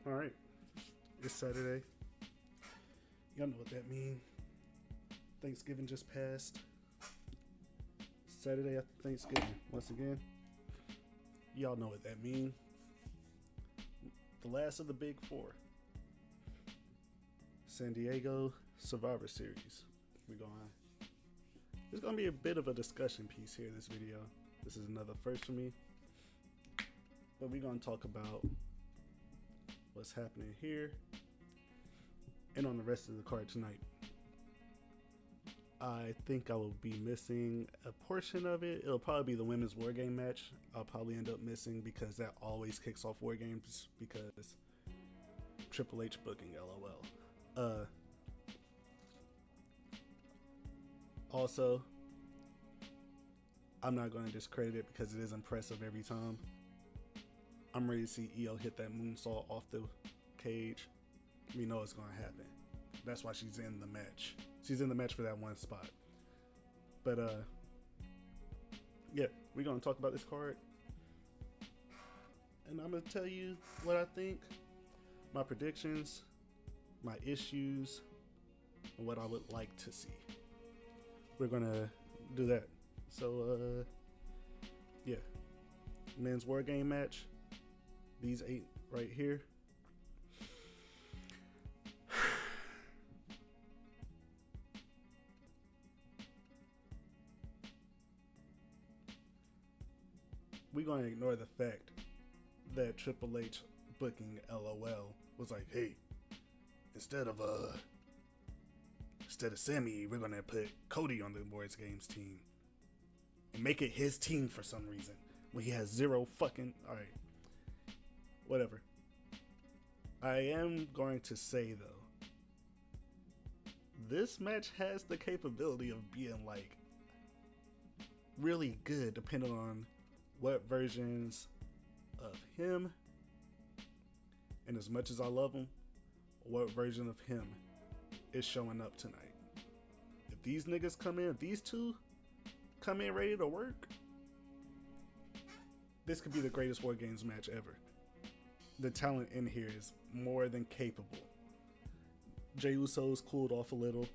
All right, it's Saturday. Y'all know what that means. Thanksgiving just passed. Saturday after Thanksgiving. Once again, y'all know what that means. The last of the big four. San Diego Survivor Series. We're going. There's gonna be a bit of a discussion piece here. This video. This is another first for me. But we're gonna talk about what's happening here and on the rest of the card tonight. I think I will be missing a portion of it. It'll probably be the women's war game match. I'll probably end up missing because that always kicks off war games because Triple H booking, lol. Also, I'm not going to discredit it because it is impressive every time. I'm ready to see Io hit that moonsault off the cage. We know it's going to happen. That's why she's in the match. She's in the match for that one spot. But yeah, we're going to talk about this card. And I'm going to tell you what I think, my predictions, my issues, and what I would like to see. We're going to do that. So yeah, men's war game match. These 8 right here. We're going to ignore the fact that Triple H booking LOL was like, hey, instead of Sammy, we're going to put Cody on the Boys Games team and make it his team for some reason when he has zero fucking... Alright, whatever. I am going to say though, this match has the capability of being like really good depending on what versions of him, and as much as I love him, what version of him is showing up tonight. If these niggas come in, these two come in ready to work, this could be the greatest War Games match ever. The talent in here is more than capable. Jey Uso's cooled off a little.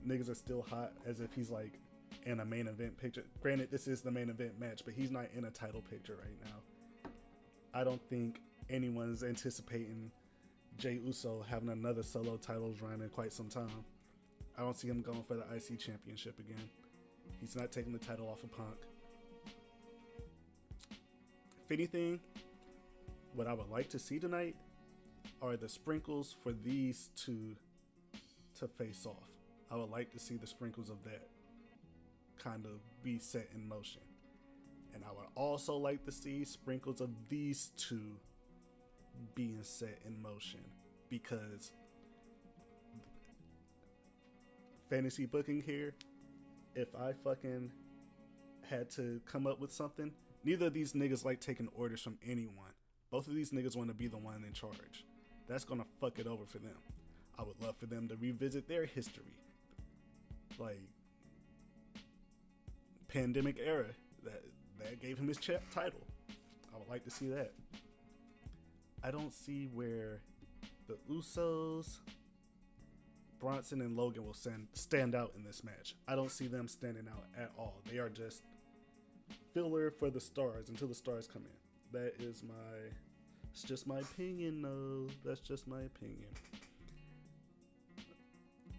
Niggas are still hot as if he's like in a main event picture. Granted, this is the main event match, but he's not in a title picture right now. I don't think anyone's anticipating Jey Uso having another solo titles run in quite some time. I don't see him going for the IC championship again. He's not taking the title off of Punk. If anything, what I would like to see tonight are the sprinkles for these two to face off. I would like to see the sprinkles of that kind of be set in motion. And I would also like to see sprinkles of these two being set in motion, because fantasy booking here, if I fucking had to come up with something, neither of these niggas like taking orders from anyone. Both of these niggas want to be the one in charge. That's gonna fuck it over for them. I would love for them to revisit their history, like pandemic era that gave him his title. I would like to see that. I don't see where the Usos, Bronson, and Logan will stand out in this match. I don't see them standing out at all. They are just filler for the stars until the stars come in. That is it's just my opinion, though. That's just my opinion.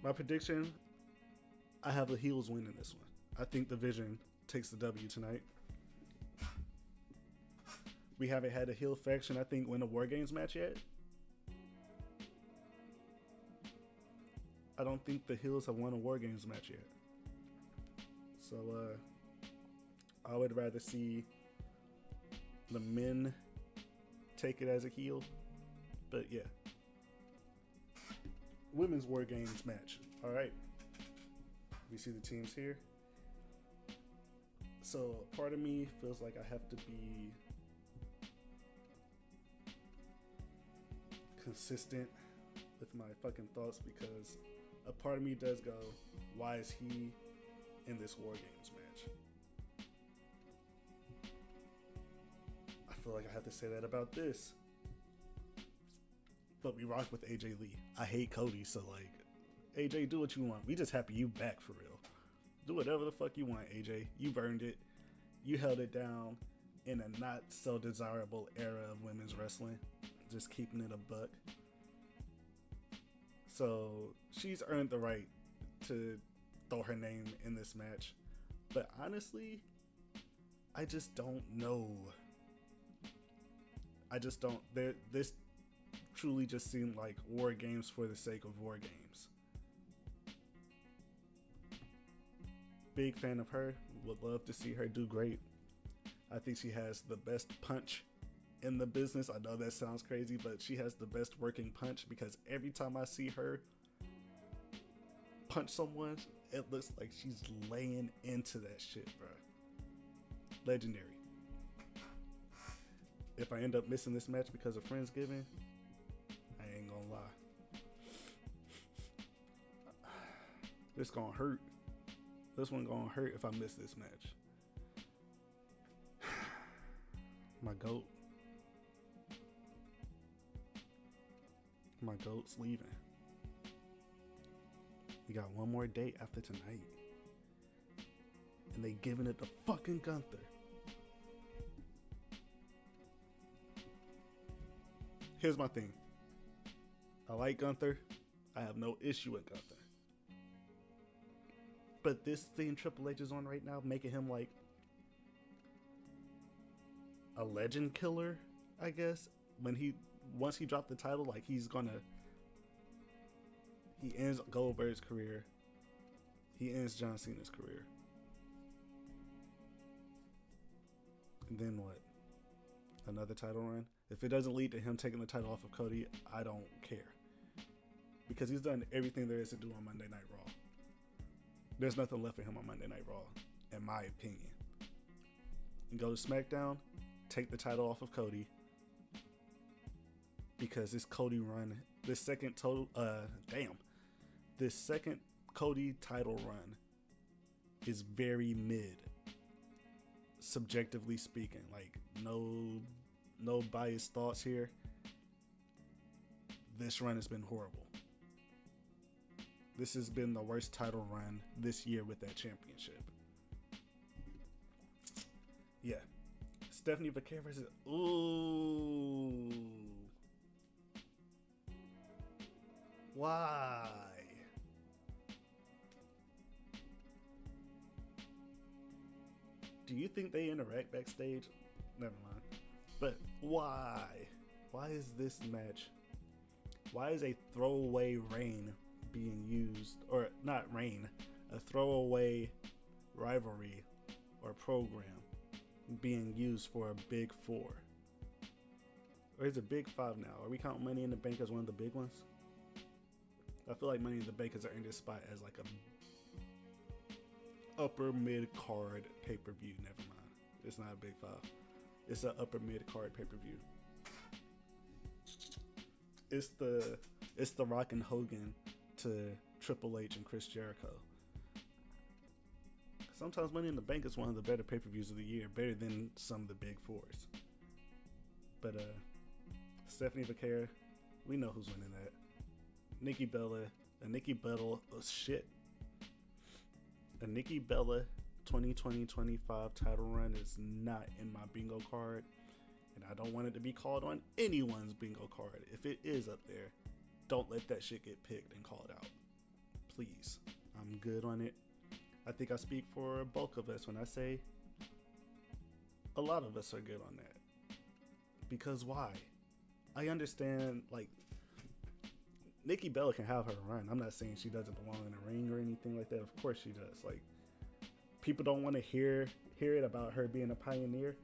My prediction, I have the heels win in this one. I think the Vision takes the W tonight. We haven't had a heel faction, I think, win a War Games match yet. I don't think the heels have won a War Games match yet. So, I would rather see the men take it as a heel. But yeah. Women's War Games match. Alright. We see the teams here. So, part of me feels like I have to be consistent with my fucking thoughts, because a part of me does go, why is he in this War Games match? I feel like I have to say that about this. but we rock with AJ Lee. I hate Cody, so like, AJ, do what you want. We just happy you back for real. Do whatever the fuck you want, AJ. You've earned it. You held it down in a not so desirable era of women's wrestling. Just keeping it a buck. So she's earned the right to throw her name in this match. But honestly, I just don't know. I just don't. This truly just seemed like war games for the sake of war games. Big fan of her. Would love to see her do great. I think she has the best punch in the business. I know that sounds crazy, but she has the best working punch because every time I see her punch someone, it looks like she's laying into that shit, bro. Legendary. If I end up missing this match because of Friendsgiving, I ain't gonna lie. This gonna hurt. This one gonna hurt if I miss this match. My goat. My goat's leaving. We got one more date after tonight. And they giving it to fucking Gunther. Here's my thing. I like Gunther. I have no issue with Gunther. But this thing Triple H is on right now, making him like a legend killer, I guess. Once he dropped the title, like he ends Goldberg's career. He ends John Cena's career. And then what? Another title run? If it doesn't lead to him taking the title off of Cody, I don't care. Because he's done everything there is to do on Monday Night Raw. There's nothing left for him on Monday Night Raw, in my opinion. And go to SmackDown, take the title off of Cody. Because this Cody run, this second Cody title run is very mid. Subjectively speaking, like no biased thoughts here. This run has been horrible. This has been the worst title run this year with that championship. Yeah. Stephanie Vaquer versus... Ooh. Why? Do you think they interact backstage? Never mind. But why? Why is this match? Why is a throwaway reign being used, or not reign, a throwaway rivalry or program being used for a big four? Or is it big five now? Are we counting Money in the Bank as one of the big ones? I feel like Money in the Bank is earned this spot as like a upper mid card pay-per-view. Never mind. It's not a big five. It's an upper mid card pay-per-view. It's the Rock and Hogan to Triple H and Chris Jericho. Sometimes Money in the Bank is one of the better pay-per-views of the year, better than some of the big fours. But Stephanie Vaquer, we know who's winning that. Nikki Bella, a Nikki Bella 2020-25 title run is not in my bingo card, and I don't want it to be called on anyone's bingo card. If it is up there, don't let that shit get picked and called out. Please. I'm good on it. I think I speak for a bulk of us when I say a lot of us are good on that. Because why? I understand, like, Nikki Bella can have her run. I'm not saying she doesn't belong in a ring or anything like that. Of course she does. Like, people don't want to hear it about her being a pioneer.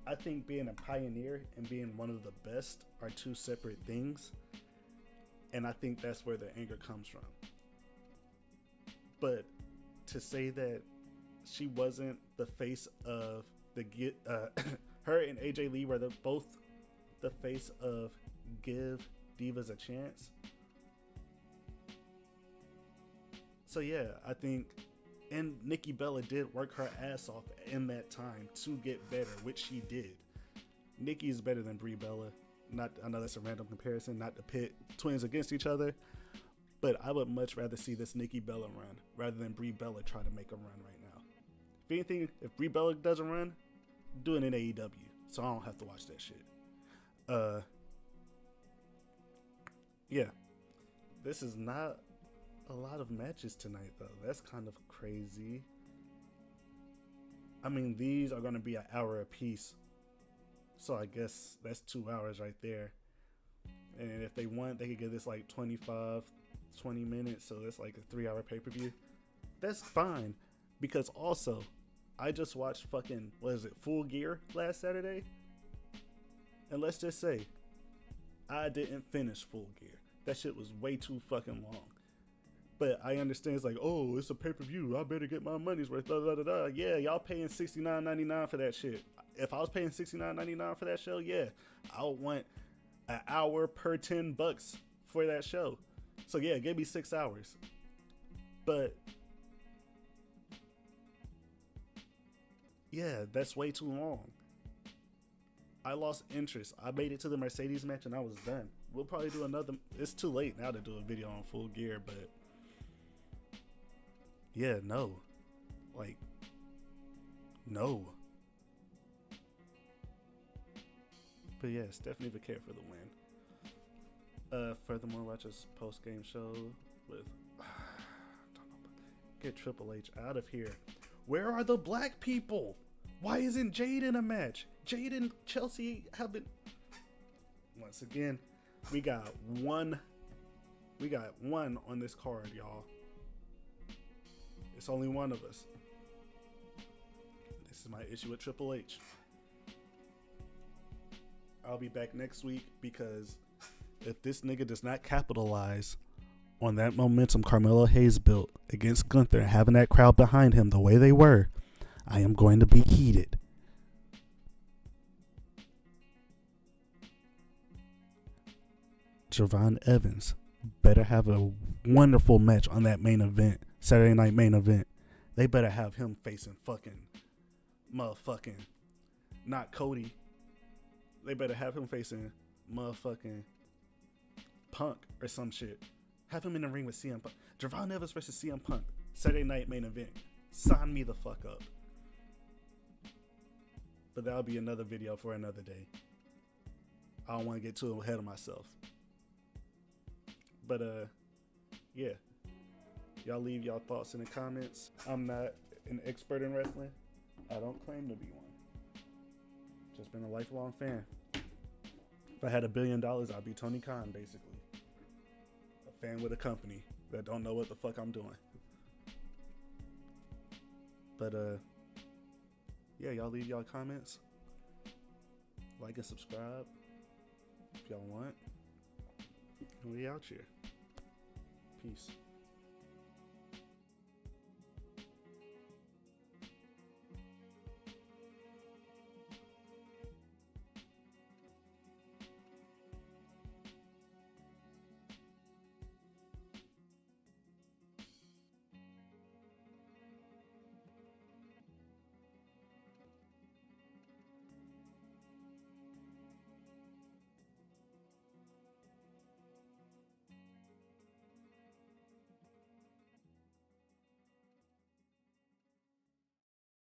I think being a pioneer and being one of the best are two separate things. And I think that's where the anger comes from. But to say that she wasn't the face of her and AJ Lee were both the face of Give Divas a Chance. So yeah, I think, and Nikki Bella did work her ass off in that time to get better, which she did. Nikki is better than Brie Bella. Not, I know that's a random comparison, not to pit twins against each other, but I would much rather see this Nikki Bella run rather than Brie Bella try to make a run right now. If anything, if Brie Bella doesn't run, do it in AEW, so I don't have to watch that shit. Yeah, this is not a lot of matches tonight though. That's kind of crazy. I mean, these are going to be an hour apiece, so I guess that's 2 hours right there. And if they want, they could give this like 25, 20 minutes, so it's like a 3-hour pay-per-view. That's fine, because also, I just watched fucking, what is it, Full Gear last Saturday? And let's just say, I didn't finish Full Gear. That shit was way too fucking long. But I understand it's like, oh, it's a pay-per-view, I better get my money's worth, da da da da. Yeah, y'all paying $69.99 for that shit. If I was paying $69.99 for that show, yeah, I would want an hour per $10 for that show. So yeah, give me 6 hours. But yeah, that's way too long. I lost interest. I made it to the Mercedes match and I was done. We'll probably do another. It's too late now to do a video on Full Gear, but yeah, no. Like, no. But yeah, Stephanie Vaquer for the win. Furthermore, watch a post-game show with get Triple H out of here. Where are the black people? Why isn't Jade in a match? Jade and Chelsea have been. Once again, we got one on this card, y'all. It's only one of us. This is my issue with Triple H. I'll be back next week, because if this nigga does not capitalize on that momentum Carmelo Hayes built against Gunther, having that crowd behind him the way they were, I am going to be heated. Javon Evans better have a wonderful match on that main event, Saturday night main event. They better have him facing fucking motherfucking, not Cody. They better have him facing motherfucking Punk or some shit. Have him in the ring with CM Punk. Javon Evans versus CM Punk, Saturday night main event. Sign me the fuck up. But that'll be another video for another day. I don't want to get too ahead of myself. But yeah. Y'all leave y'all thoughts in the comments. I'm not an expert in wrestling. I don't claim to be one. Just been a lifelong fan. If I had $1 billion, I'd be Tony Khan, basically. A fan with a company that don't know what the fuck I'm doing. But yeah, y'all leave y'all comments. Like and subscribe if y'all want. And we out here. Peace.